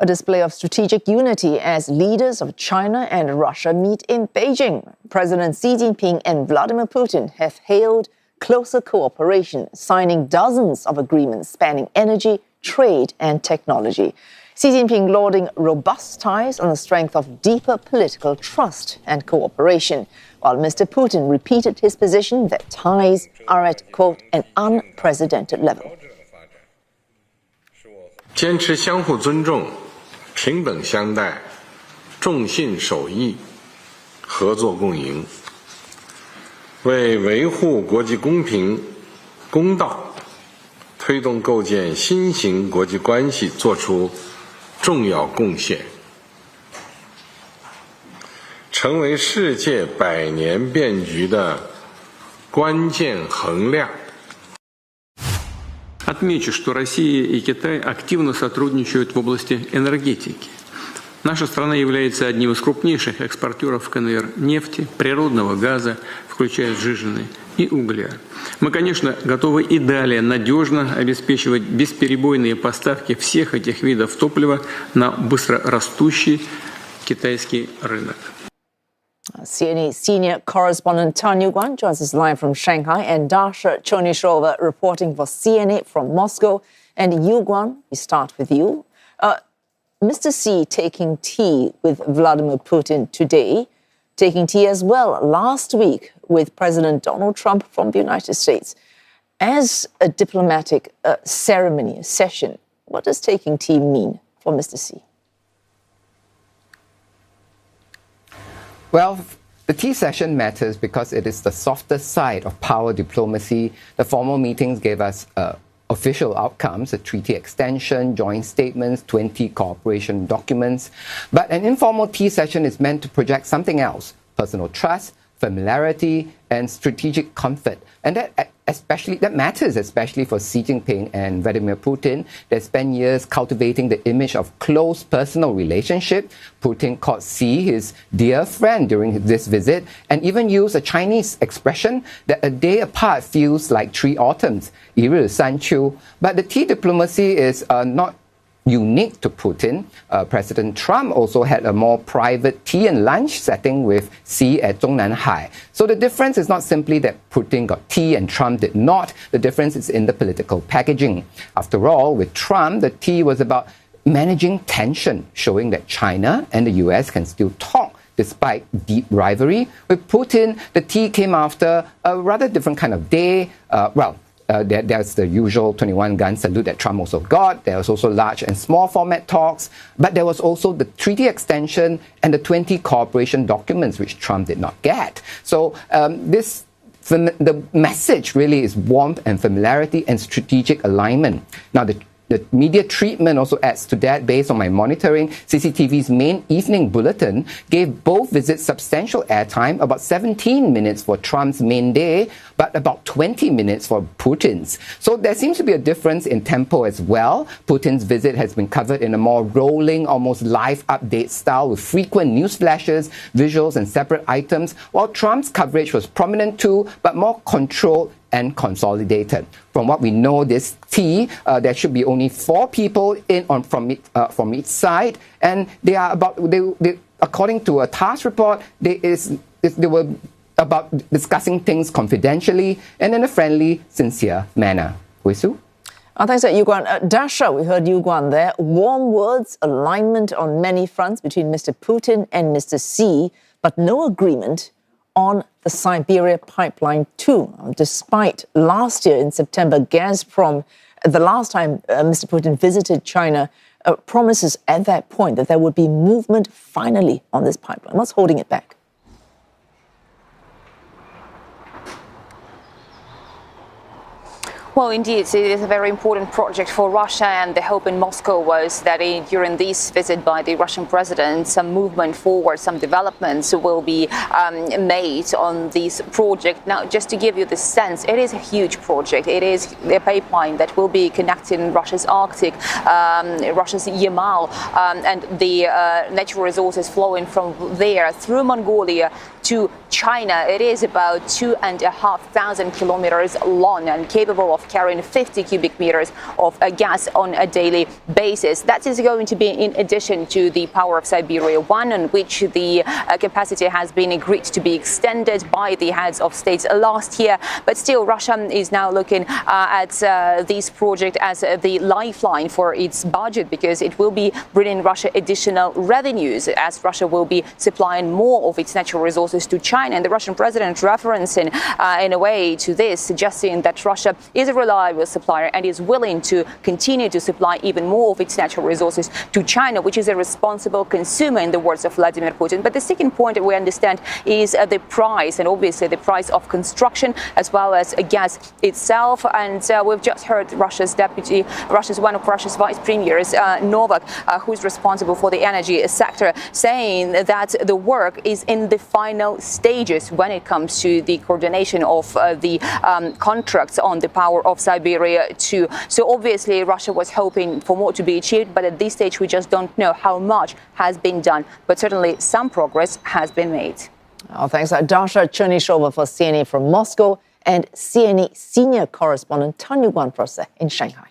A display of strategic unity as leaders of China and Russia meet in Beijing. President Xi Jinping and Vladimir Putin have hailed closer cooperation, signing dozens of agreements spanning energy, trade and technology. Xi Jinping lauding robust ties on the strength of deeper political trust and cooperation, while Mr Putin repeated his position that ties are at, quote, an unprecedented level. 坚持相互尊重、平等相待、重信守义、合作共赢，为维护国际公平、公道，推动构建新型国际关系作出重要贡献，成为世界百年变局的关键衡量。 Отмечу, что Россия и Китай активно сотрудничают в области энергетики. Наша страна является одним из крупнейших экспортеров КНР нефти, природного газа, включая сжиженный, и угля. Мы, конечно, готовы и далее надежно обеспечивать бесперебойные поставки всех этих видов топлива на быстрорастущий китайский рынок. CNN senior correspondent Yew Guan joins us live from Shanghai, and Dasha Chernyshova reporting for CNN from Moscow. And Yew Guan, we start with you. Mr. Xi taking tea with Vladimir Putin today, taking tea as well last week with President Donald Trump from the United States. As a diplomatic ceremony, a session, what does taking tea mean for Mr. Xi? Well, the tea session matters because it is the softer side of power diplomacy. The formal meetings gave us official outcomes, a treaty extension, joint statements, 20 cooperation documents. But an informal tea session is meant to project something else: personal trust, familiarity, and strategic comfort. And that matters especially for Xi Jinping and Vladimir Putin. They spent years cultivating the image of close personal relationship. Putin called Xi his dear friend during this visit, and even used a Chinese expression that a day apart feels like 3 autumns, 一日三秋. But the tea diplomacy is not unique to Putin. President Trump also had a more private tea and lunch setting with Xi at Zhongnanhai. So the difference is not simply that Putin got tea and Trump did not. The difference is in the political packaging. After all, with Trump, the tea was about managing tension, showing that China and the US can still talk despite deep rivalry. With Putin, the tea came after a rather different kind of day. There's the usual 21-gun salute that Trump also got. There was also large and small format talks. But there was also the treaty extension and the 20 cooperation documents, which Trump did not get. So the message really is warmth and familiarity and strategic alignment. Now, the media treatment also adds to that. Based on my monitoring, CCTV's main evening bulletin gave both visits substantial airtime, about 17 minutes for Trump's main day, but about 20 minutes for Putin's. So there seems to be a difference in tempo as well. Putin's visit has been covered in a more rolling, almost live update style with frequent news flashes, visuals and separate items, while Trump's coverage was prominent too, but more controlled and consolidated. From what we know, this tea, there should be only 4 people from each side, and they are according to a task report, they were about discussing things confidentially and in a friendly, sincere manner. Wesu? Thanks, Yew Guan. Dasha, we heard Yew Guan there. Warm words, alignment on many fronts between Mr. Putin and Mr. Xi, but no agreement on the Siberia pipeline too, despite last year in September, Gazprom, the last time Mr. Putin visited China, promises at that point that there would be movement finally on this pipeline. What's holding it back? Well, indeed, it is a very important project for Russia, and the hope in Moscow was that during this visit by the Russian president, some movement forward, some developments will be made on this project. Now, just to give you the sense, it is a huge project. It is a pipeline that will be connecting Russia's Arctic, Russia's Yamal, and the natural resources flowing from there through Mongolia to China. It is about 2,500 kilometers long and capable of of carrying 50 cubic meters of gas on a daily basis. That is going to be in addition to the Power of Siberia 1, on which the capacity has been agreed to be extended by the heads of states last year. But still, Russia is now looking at this project as the lifeline for its budget, because it will be bringing Russia additional revenues, as Russia will be supplying more of its natural resources to China. And the Russian president referencing in a way to this, suggesting that Russia is a reliable supplier and is willing to continue to supply even more of its natural resources to China, which is a responsible consumer, in the words of Vladimir Putin. But the second point that we understand is the price, and obviously the price of construction as well as gas itself. And we've just heard Russia's one of Russia's vice premiers, Novak, who's responsible for the energy sector, saying that the work is in the final stages when it comes to the coordination of the contracts on the Power of Siberia 2. So obviously Russia was hoping for more to be achieved, but at this stage we just don't know how much has been done. But certainly some progress has been made. Oh, thanks, Dasha Chernyshova for CNN from Moscow, and CNN senior correspondent Yew Guan in Shanghai.